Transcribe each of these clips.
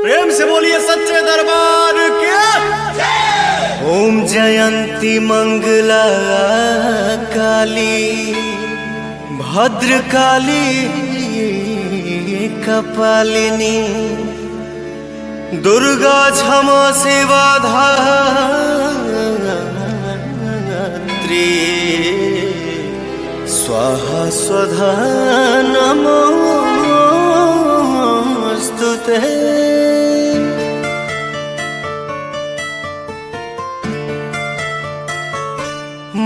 प्रेम से बोलिए सच्चे दरबार के। ओम जयंती मंगला काली भद्र काली कपालिनी दुर्गा क्षमा सेवा धात्री स्वाहा स्वधा नमोस्तुते।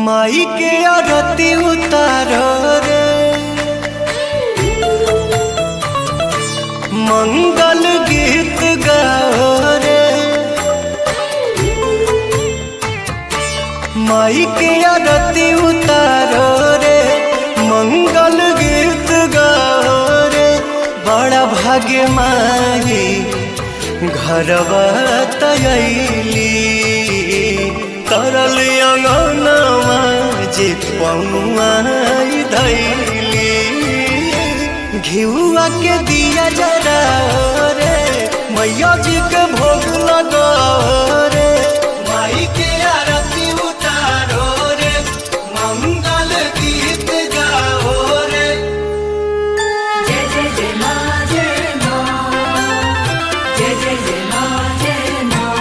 माई के आरती उतारो रे मंगल गीत गाओ रे। माई के आरती उतारो रे मंगल गीत गाओ रे। बड़ा भाग्य माई घरवा तयली तरल अंगनवा जे पौआई धैली। घिउआ के दिया जरा रे मैया जी के भोग लगा रे। माई के आरती उतारो रे मंगल गीत गाओ रे। जय जय जय माँ जय माँ जय जय जय माँ जय माँ।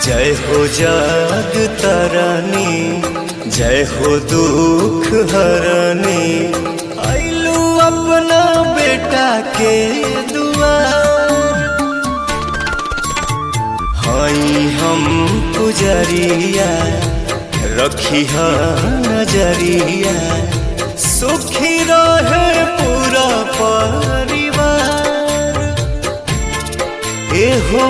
जय हो जग तरनी जय हो दुख हरनी आइलू अपना बेटा के दुआर। हाई हम पुजरिया रखी नजरिया सुखी रहे पूरा परिवार। एहो